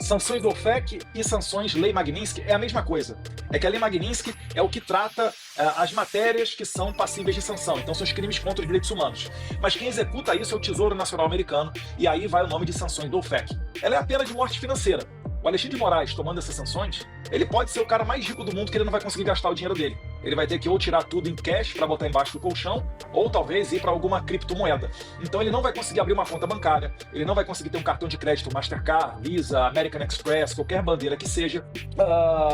Sanções do OFAC e sanções Lei Magnitsky é a mesma coisa. É que a Lei Magnitsky é o que trata as matérias que são passíveis de sanção, então são os crimes contra os direitos humanos. Mas quem executa isso é o Tesouro Nacional Americano, e aí vai o nome de sanções do OFAC. Ela é a pena de morte financeira. O Alexandre de Moraes, tomando essas sanções, ele pode ser o cara mais rico do mundo que ele não vai conseguir gastar o dinheiro dele. Ele vai ter que ou tirar tudo em cash para botar embaixo do colchão, ou talvez ir para alguma criptomoeda. Então ele não vai conseguir abrir uma conta bancária, ele não vai conseguir ter um cartão de crédito Mastercard, Visa, American Express, qualquer bandeira que seja.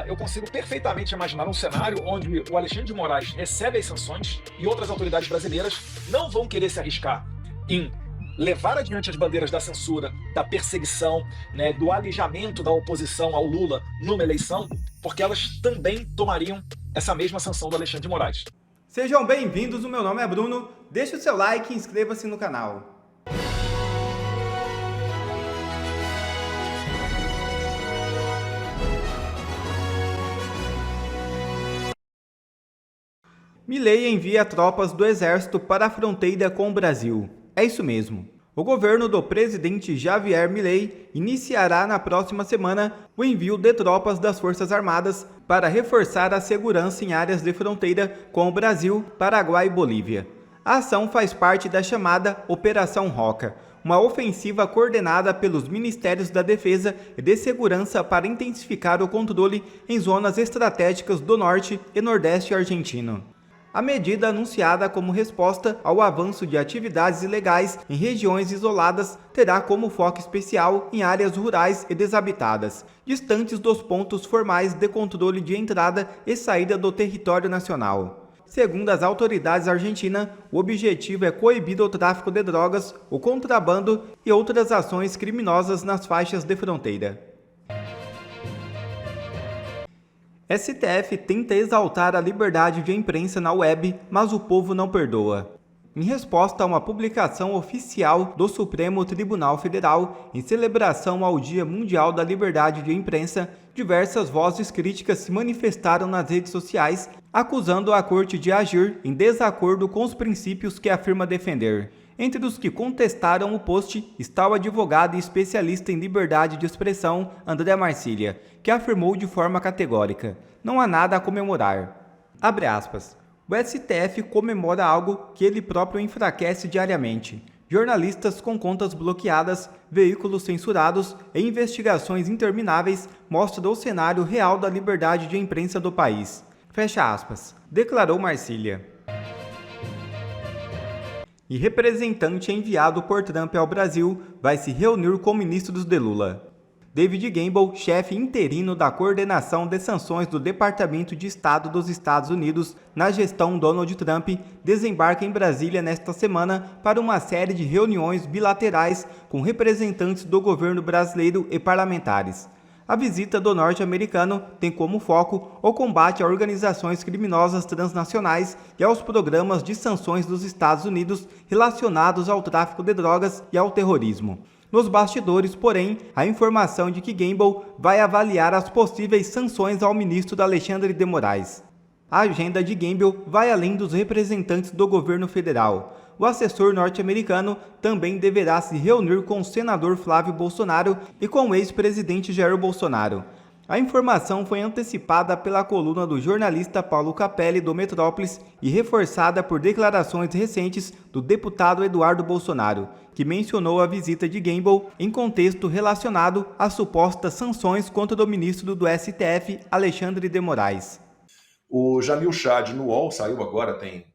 Eu consigo perfeitamente imaginar um cenário onde o Alexandre de Moraes recebe as sanções e outras autoridades brasileiras não vão querer se arriscar em levar adiante as bandeiras da censura, da perseguição, né, do alijamento da oposição ao Lula numa eleição, porque elas também tomariam essa mesma sanção do Alexandre de Moraes. Sejam bem-vindos, o meu nome é Bruno, deixe o seu like e inscreva-se no canal. Milei envia tropas do exército para a fronteira com o Brasil. É isso mesmo. O governo do presidente Javier Milei iniciará na próxima semana o envio de tropas das Forças Armadas para reforçar a segurança em áreas de fronteira com o Brasil, Paraguai e Bolívia. A ação faz parte da chamada Operação Roca, uma ofensiva coordenada pelos Ministérios da Defesa e de Segurança para intensificar o controle em zonas estratégicas do Norte e Nordeste argentino. A medida, anunciada como resposta ao avanço de atividades ilegais em regiões isoladas, terá como foco especial em áreas rurais e desabitadas, distantes dos pontos formais de controle de entrada e saída do território nacional. Segundo as autoridades argentinas, o objetivo é coibir o tráfico de drogas, o contrabando e outras ações criminosas nas faixas de fronteira. STF tenta exaltar a liberdade de imprensa na web, mas o povo não perdoa. Em resposta a uma publicação oficial do Supremo Tribunal Federal, em celebração ao Dia Mundial da Liberdade de Imprensa, diversas vozes críticas se manifestaram nas redes sociais, acusando a Corte de agir em desacordo com os princípios que afirma defender. Entre os que contestaram o post está o advogado e especialista em liberdade de expressão André Marcília, que afirmou de forma categórica: não há nada a comemorar. Abre aspas. O STF comemora algo que ele próprio enfraquece diariamente. Jornalistas com contas bloqueadas, veículos censurados e investigações intermináveis mostram o cenário real da liberdade de imprensa do país. Fecha aspas. Declarou Marcília. E representante enviado por Trump ao Brasil vai se reunir com ministros de Lula. David Gamble, chefe interino da coordenação de sanções do Departamento de Estado dos Estados Unidos na gestão Donald Trump, desembarca em Brasília nesta semana para uma série de reuniões bilaterais com representantes do governo brasileiro e parlamentares. A visita do norte-americano tem como foco o combate a organizações criminosas transnacionais e aos programas de sanções dos Estados Unidos relacionados ao tráfico de drogas e ao terrorismo. Nos bastidores, porém, a informação de que Gamble vai avaliar as possíveis sanções ao ministro Alexandre de Moraes. A agenda de Gamble vai além dos representantes do governo federal. O assessor norte-americano também deverá se reunir com o senador Flávio Bolsonaro e com o ex-presidente Jair Bolsonaro. A informação foi antecipada pela coluna do jornalista Paulo Capelli do Metrópolis e reforçada por declarações recentes do deputado Eduardo Bolsonaro, que mencionou a visita de Gamble em contexto relacionado às supostas sanções contra o ministro do STF, Alexandre de Moraes. O Jamil Chad no UOL, saiu agora, tem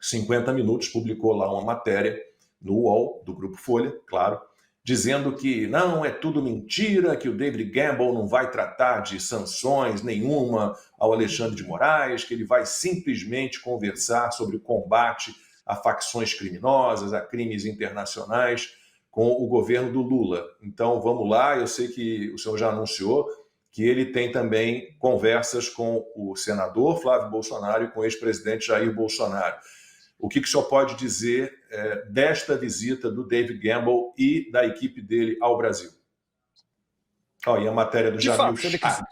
50 minutos, publicou lá uma matéria no UOL, do Grupo Folha, claro, dizendo que não, é tudo mentira, que o David Gamble não vai tratar de sanções nenhuma ao Alexandre de Moraes, que ele vai simplesmente conversar sobre o combate a facções criminosas, a crimes internacionais com o governo do Lula. Então, vamos lá, eu sei que o senhor já anunciou que ele tem também conversas com o senador Flávio Bolsonaro e com o ex-presidente Jair Bolsonaro. O que o senhor pode dizer desta visita do David Gamble e da equipe dele ao Brasil? E a matéria do Jamil Chad.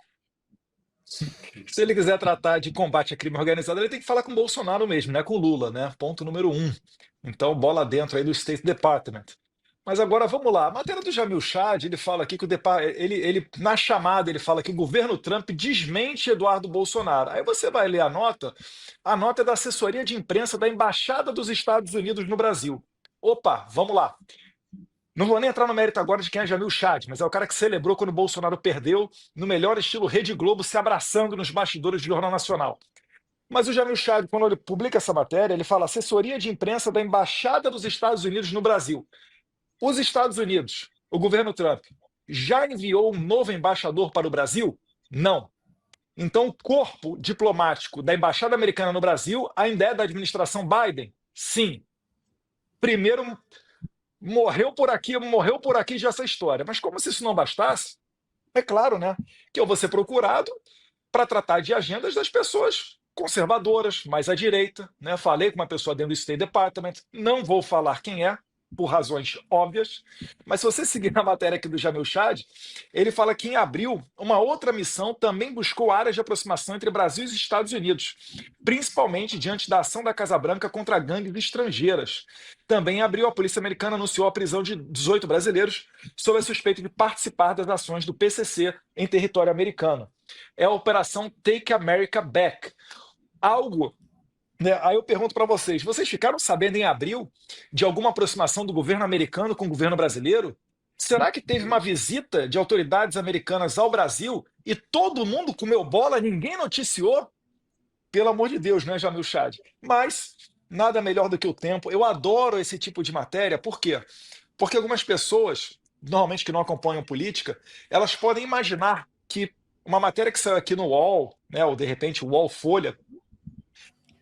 Se ele quiser tratar de combate a crime organizado, ele tem que falar com o Bolsonaro mesmo, né? Com o Lula, né? Ponto número 1. Então, bola dentro aí do State Department. Mas agora vamos lá. A matéria do Jamil Chad, ele fala aqui que na chamada ele fala que o governo Trump desmente Eduardo Bolsonaro. Aí você vai ler a nota é da assessoria de imprensa da Embaixada dos Estados Unidos no Brasil. Opa, vamos lá. Não vou nem entrar no mérito agora de quem é Jamil Chad, mas é o cara que celebrou quando o Bolsonaro perdeu, no melhor estilo Rede Globo, se abraçando nos bastidores do Jornal Nacional. Mas o Jamil Chad, quando ele publica essa matéria, ele fala assessoria de imprensa da Embaixada dos Estados Unidos no Brasil. Os Estados Unidos, o governo Trump, já enviou um novo embaixador para o Brasil? Não. Então, o corpo diplomático da Embaixada Americana no Brasil ainda é da administração Biden? Sim. Primeiro, morreu por aqui já essa história. Mas como se isso não bastasse, é claro, né, que eu vou ser procurado para tratar de agendas das pessoas conservadoras, mais à direita, né? Falei com uma pessoa dentro do State Department, não vou falar quem é, por razões óbvias, mas se você seguir na matéria aqui do Jamil Chad, ele fala que em abril, uma outra missão também buscou áreas de aproximação entre Brasil e Estados Unidos, principalmente diante da ação da Casa Branca contra gangues estrangeiras. Também em abril, a polícia americana anunciou a prisão de 18 brasileiros sob a suspeita de participar das ações do PCC em território americano. É a Operação Take America Back. Algo, né? Aí eu pergunto para vocês ficaram sabendo em abril de alguma aproximação do governo americano com o governo brasileiro? Será que teve uma visita de autoridades americanas ao Brasil e todo mundo comeu bola, ninguém noticiou? Pelo amor de Deus, né, Jamil Chad? Mas nada melhor do que o tempo. Eu adoro esse tipo de matéria, por quê? Porque algumas pessoas, normalmente que não acompanham política, elas podem imaginar que uma matéria que saiu aqui no UOL, né, ou de repente o UOL Folha,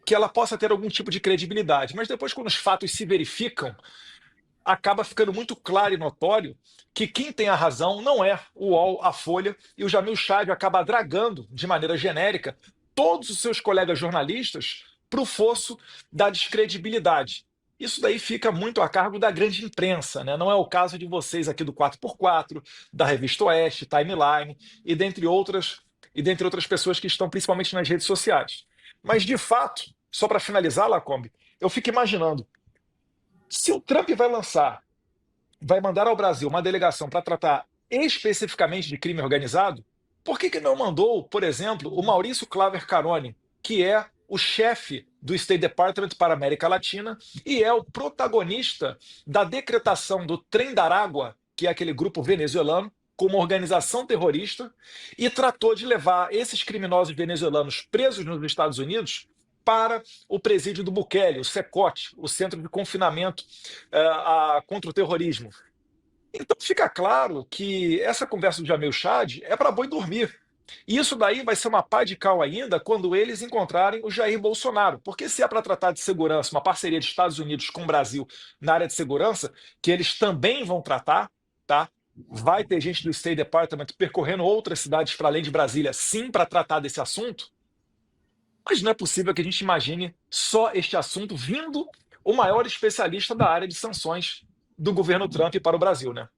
que ela possa ter algum tipo de credibilidade. Mas depois, quando os fatos se verificam, acaba ficando muito claro e notório que quem tem a razão não é o UOL, a Folha, e o Jamil Chad acaba dragando, de maneira genérica, todos os seus colegas jornalistas para o fosso da descredibilidade. Isso daí fica muito a cargo da grande imprensa, né? Não é o caso de vocês aqui do 4x4, da Revista Oeste, Timeline, e dentre outras pessoas que estão principalmente nas redes sociais. Mas, de fato, só para finalizar, Lacombe, eu fico imaginando, se o Trump vai mandar ao Brasil uma delegação para tratar especificamente de crime organizado, por que não mandou, por exemplo, o Maurício Claver Carone, que é o chefe do State Department para a América Latina e é o protagonista da decretação do Trem da Aragua, que é aquele grupo venezuelano, como organização terrorista, e tratou de levar esses criminosos venezuelanos presos nos Estados Unidos para o presídio do Bukele, o CECOT, o Centro de Confinamento contra o Terrorismo. Então fica claro que essa conversa do Jamil Chad é para boi dormir. E isso daí vai ser uma pá de cal ainda quando eles encontrarem o Jair Bolsonaro. Porque se é para tratar de segurança, uma parceria de Estados Unidos com o Brasil na área de segurança, que eles também vão tratar, tá? Vai ter gente do State Department percorrendo outras cidades para além de Brasília, sim, para tratar desse assunto. Mas não é possível que a gente imagine só este assunto vindo o maior especialista da área de sanções do governo Trump para o Brasil, né?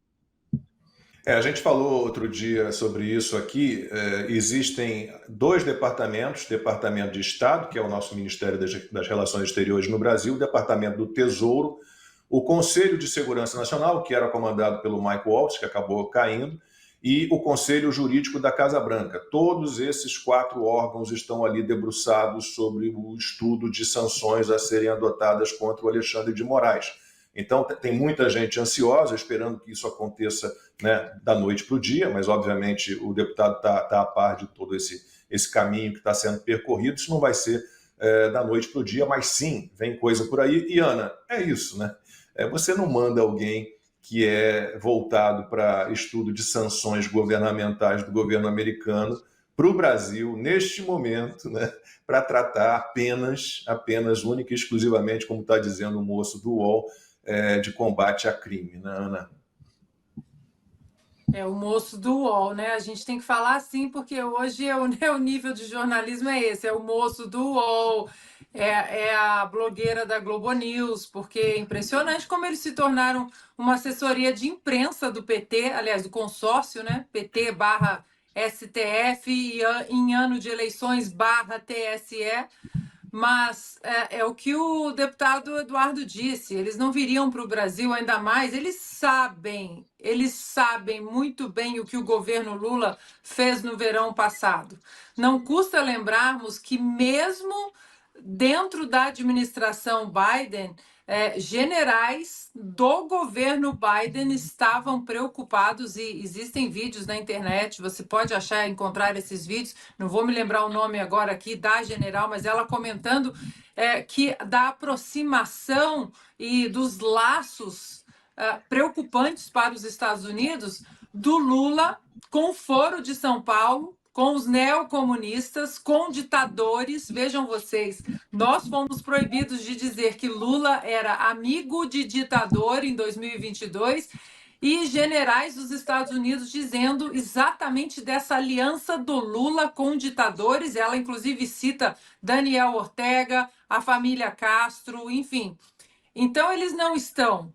A gente falou outro dia sobre isso aqui. Existem dois departamentos: Departamento de Estado, que é o nosso Ministério das Relações Exteriores no Brasil, o Departamento do Tesouro, o Conselho de Segurança Nacional, que era comandado pelo Mike Waltz, que acabou caindo, e o Conselho Jurídico da Casa Branca. Todos esses 4 órgãos estão ali debruçados sobre o estudo de sanções a serem adotadas contra o Alexandre de Moraes. Então, tem muita gente ansiosa, esperando que isso aconteça, né, da noite para o dia, mas, obviamente, o deputado está a par de todo esse caminho que está sendo percorrido. Isso não vai ser da noite para o dia, mas sim, vem coisa por aí. E, Ana, é isso, né? Você não manda alguém que é voltado para estudo de sanções governamentais do governo americano para o Brasil, neste momento, né, para tratar apenas, única e exclusivamente, como está dizendo o moço do UOL, de combate a crime, né, Ana? É o moço do UOL, né? A gente tem que falar assim, porque hoje o nível de jornalismo é esse, é o moço do UOL, é a blogueira da Globo News, porque é impressionante como eles se tornaram uma assessoria de imprensa do PT, aliás, do consórcio, né? PT/STF, e em ano de eleições /TSE, mas é o que o deputado Eduardo disse, eles não viriam para o Brasil ainda mais, eles sabem muito bem o que o governo Lula fez no verão passado. Não custa lembrarmos que mesmo dentro da administração Biden, generais do governo Biden estavam preocupados, e existem vídeos na internet, você pode achar, encontrar esses vídeos, não vou me lembrar o nome agora aqui da general, mas ela comentando que da aproximação e dos laços preocupantes para os Estados Unidos do Lula com o Foro de São Paulo, com os neocomunistas, com ditadores. Vejam vocês, nós fomos proibidos de dizer que Lula era amigo de ditador em 2022 e generais dos Estados Unidos dizendo exatamente dessa aliança do Lula com ditadores. Ela, inclusive, cita Daniel Ortega, a família Castro, enfim. Então, eles não estão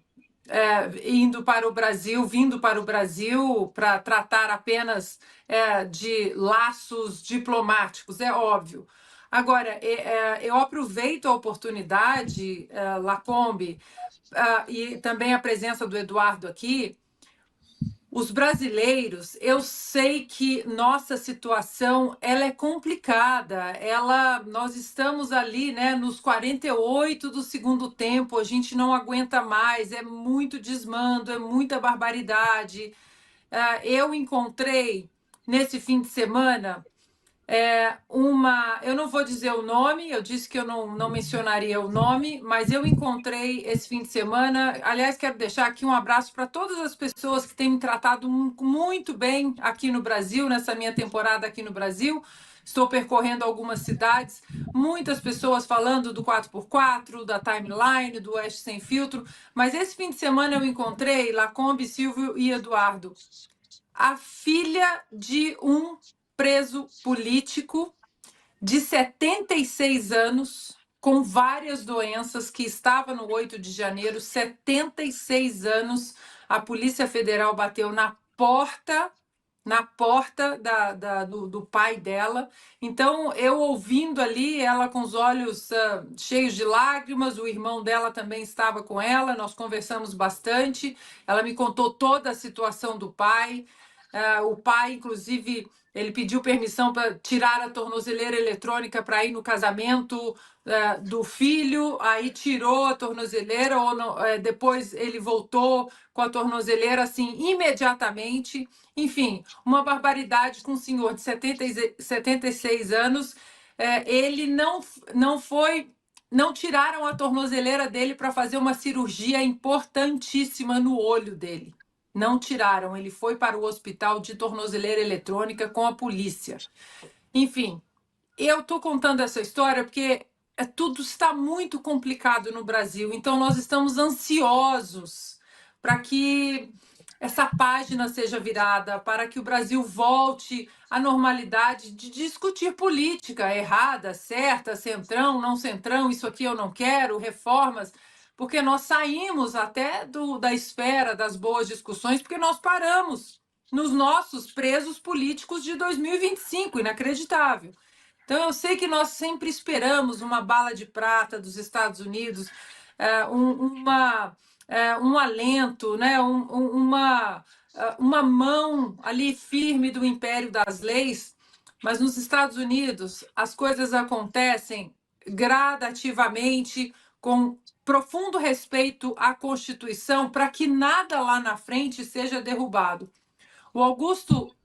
vindo para o Brasil para tratar apenas de laços diplomáticos, é óbvio. Agora, eu aproveito a oportunidade, Lacombe, e também a presença do Eduardo aqui. Os brasileiros, eu sei que nossa situação ela é complicada. Nós estamos ali, né, nos 48 do segundo tempo, a gente não aguenta mais, é muito desmando, é muita barbaridade. Eu encontrei nesse fim de semana eu não vou dizer o nome, eu disse que eu não mencionaria o nome, mas eu encontrei esse fim de semana. Aliás, quero deixar aqui um abraço para todas as pessoas que têm me tratado muito bem aqui no Brasil, nessa minha temporada aqui no Brasil. Estou percorrendo algumas cidades, muitas pessoas falando do 4x4, da timeline, do Oeste Sem Filtro, mas esse fim de semana eu encontrei Lacombe, Silvio e Eduardo, a filha de um preso político de 76 anos, com várias doenças, que estava no 8 de janeiro, 76 anos, a Polícia Federal bateu na porta do pai dela. Então, eu ouvindo ali, ela com os olhos cheios de lágrimas, o irmão dela também estava com ela, nós conversamos bastante, ela me contou toda a situação do pai. O pai, inclusive, ele pediu permissão para tirar a tornozeleira eletrônica para ir no casamento do filho, aí tirou a tornozeleira, depois ele voltou com a tornozeleira assim imediatamente. Enfim, uma barbaridade com um senhor de 76 anos. Ele não tiraram a tornozeleira dele para fazer uma cirurgia importantíssima no olho dele. Não tiraram, ele foi para o hospital de tornozeleira eletrônica com a polícia. Enfim, eu estou contando essa história porque tudo está muito complicado no Brasil, então nós estamos ansiosos para que essa página seja virada, para que o Brasil volte à normalidade de discutir política errada, certa, centrão, não centrão, isso aqui eu não quero, reformas, porque nós saímos até da esfera das boas discussões, porque nós paramos nos nossos presos políticos de 2025, inacreditável. Então, eu sei que nós sempre esperamos uma bala de prata dos Estados Unidos, um alento, né? Uma mão ali firme do império das leis, mas nos Estados Unidos as coisas acontecem gradativamente, com profundo respeito à Constituição, para que nada lá na frente seja derrubado. O Augusto,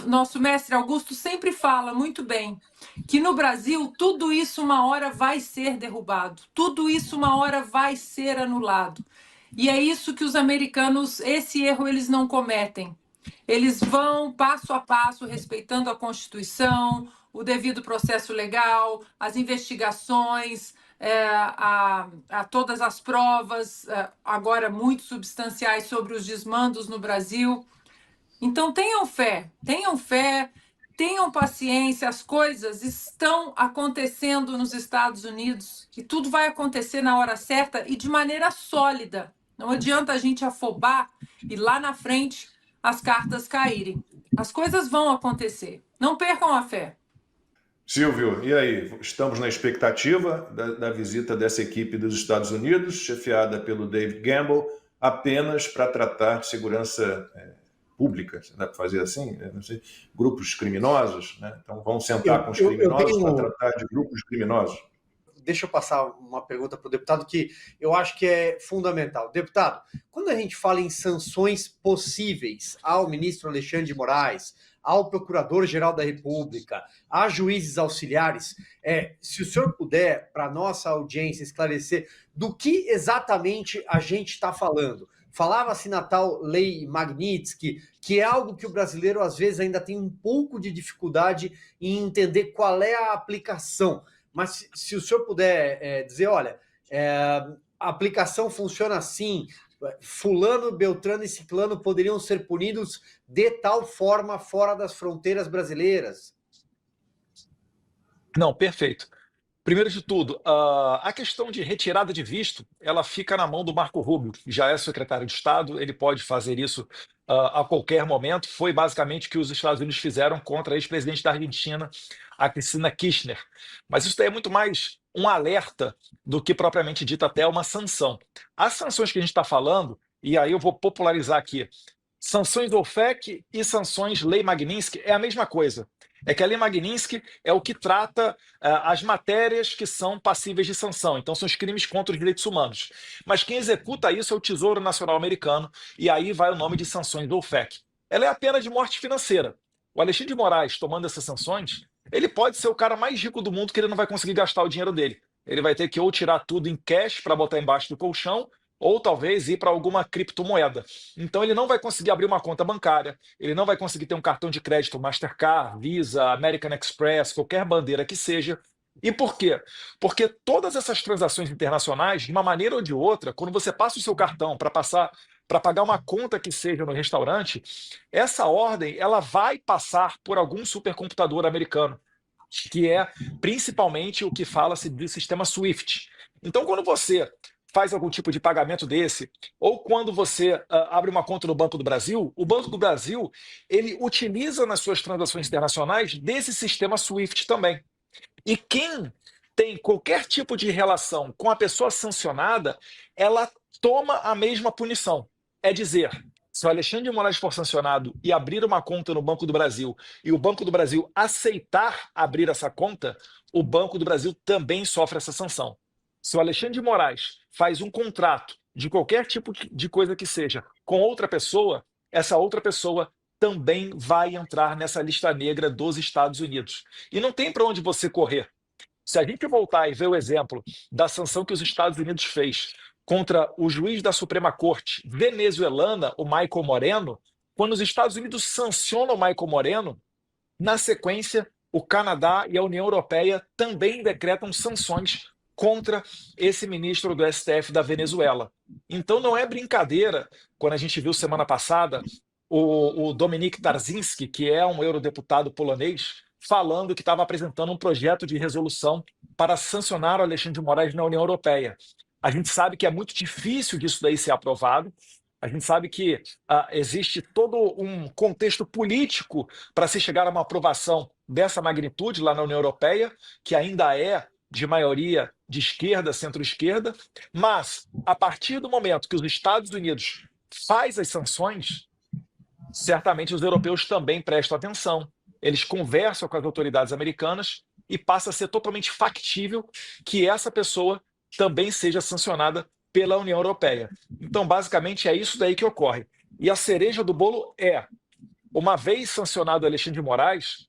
nosso mestre Augusto, sempre fala muito bem que no Brasil tudo isso uma hora vai ser derrubado, tudo isso uma hora vai ser anulado. E é isso que os americanos, esse erro eles não cometem. Eles vão passo a passo, respeitando a Constituição, o devido processo legal, as investigações, a todas as provas, agora muito substanciais, sobre os desmandos no Brasil. Então, tenham fé, tenham paciência, as coisas estão acontecendo nos Estados Unidos e tudo vai acontecer na hora certa e de maneira sólida. Não adianta a gente afobar e lá na frente as cartas caírem. As coisas vão acontecer. Não percam a fé. Silvio, e aí? Estamos na expectativa da visita dessa equipe dos Estados Unidos, chefiada pelo David Gamble, apenas para tratar de segurança pública, dá para fazer assim? Não sei, grupos criminosos, né? Então vamos sentar com os criminosos para tratar de grupos criminosos. Deixa eu passar uma pergunta para o deputado que eu acho que é fundamental. Deputado, quando a gente fala em sanções possíveis ao ministro Alexandre de Moraes, ao Procurador-Geral da República, a juízes auxiliares, se o senhor puder, para a nossa audiência, esclarecer do que exatamente a gente está falando. Falava-se na tal Lei Magnitsky, que é algo que o brasileiro, às vezes, ainda tem um pouco de dificuldade em entender qual é a aplicação. Mas se o senhor puder dizer, olha, a aplicação funciona assim, fulano, beltrano e ciclano poderiam ser punidos de tal forma fora das fronteiras brasileiras. Não, perfeito. Primeiro de tudo, a questão de retirada de visto, ela fica na mão do Marco Rubio, que já é secretário de Estado, ele pode fazer isso a qualquer momento. Foi basicamente o que os Estados Unidos fizeram contra a ex-presidente da Argentina, a Cristina Kirchner. Mas isso daí é muito mais um alerta do que propriamente dito até uma sanção. As sanções que a gente está falando, e aí eu vou popularizar aqui, sanções OFAC e sanções Lei Magnitsky é a mesma coisa. É que a Lei Magnitsky é o que trata as matérias que são passíveis de sanção. Então, são os crimes contra os direitos humanos. Mas quem executa isso é o Tesouro Nacional Americano, e aí vai o nome de sanções do OFAC. Ela é a pena de morte financeira. O Alexandre de Moraes, tomando essas sanções, ele pode ser o cara mais rico do mundo que ele não vai conseguir gastar o dinheiro dele. Ele vai ter que ou tirar tudo em cash para botar embaixo do colchão, ou talvez ir para alguma criptomoeda. Então ele não vai conseguir abrir uma conta bancária, ele não vai conseguir ter um cartão de crédito Mastercard, Visa, American Express, qualquer bandeira que seja. E por quê? Porque todas essas transações internacionais, de uma maneira ou de outra, quando você passa o seu cartão para pagar uma conta que seja no restaurante, essa ordem ela vai passar por algum supercomputador americano, que é principalmente o que fala-se do sistema SWIFT. Então, quando você faz algum tipo de pagamento desse, ou quando você abre uma conta no Banco do Brasil, o Banco do Brasil ele utiliza nas suas transações internacionais desse sistema SWIFT também. E quem tem qualquer tipo de relação com a pessoa sancionada, ela toma a mesma punição. É dizer, se o Alexandre de Moraes for sancionado e abrir uma conta no Banco do Brasil, e o Banco do Brasil aceitar abrir essa conta, o Banco do Brasil também sofre essa sanção. Se o Alexandre de Moraes faz um contrato de qualquer tipo de coisa que seja com outra pessoa, essa outra pessoa também vai entrar nessa lista negra dos Estados Unidos. E não tem para onde você correr. Se a gente voltar e ver o exemplo da sanção que os Estados Unidos fez contra o juiz da Suprema Corte venezuelana, o Michael Moreno, quando os Estados Unidos sancionam o Michael Moreno, na sequência, o Canadá e a União Europeia também decretam sanções contra esse ministro do STF da Venezuela. Então não é brincadeira, quando a gente viu semana passada o Dominik Tarczynski, que é um eurodeputado polonês, falando que estava apresentando um projeto de resolução para sancionar o Alexandre de Moraes na União Europeia. A gente sabe que é muito difícil disso daí ser aprovado, a gente sabe que existe todo um contexto político para se chegar a uma aprovação dessa magnitude lá na União Europeia, que ainda é de maioria de esquerda, centro-esquerda, mas a partir do momento que os Estados Unidos faz as sanções, certamente os europeus também prestam atenção, eles conversam com as autoridades americanas e passa a ser totalmente factível que essa pessoa também seja sancionada pela União Europeia. Então, basicamente, é isso daí que ocorre. E a cereja do bolo é, uma vez sancionado Alexandre de Moraes,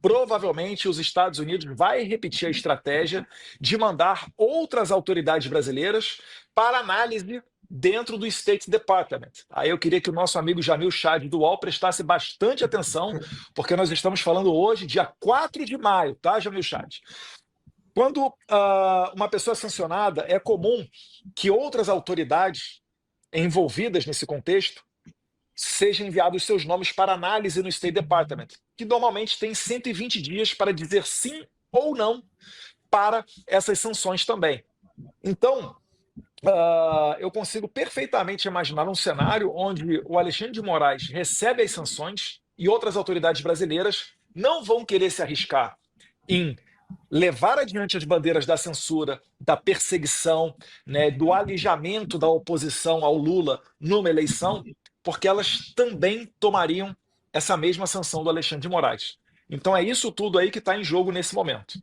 provavelmente os Estados Unidos vai repetir a estratégia de mandar outras autoridades brasileiras para análise dentro do State Department. Aí eu queria que o nosso amigo Jamil Chad do UOL prestasse bastante atenção, porque nós estamos falando hoje, dia 4 de maio, tá, Jamil Chad? Quando uma pessoa é sancionada, é comum que outras autoridades envolvidas nesse contexto sejam enviados seus nomes para análise no State Department, que normalmente tem 120 dias para dizer sim ou não para essas sanções também. Então, eu consigo perfeitamente imaginar um cenário onde o Alexandre de Moraes recebe as sanções e outras autoridades brasileiras não vão querer se arriscar em levar adiante as bandeiras da censura, da perseguição, né, do alijamento da oposição ao Lula numa eleição, porque elas também tomariam essa mesma sanção do Alexandre de Moraes. Então é isso tudo aí que está em jogo nesse momento.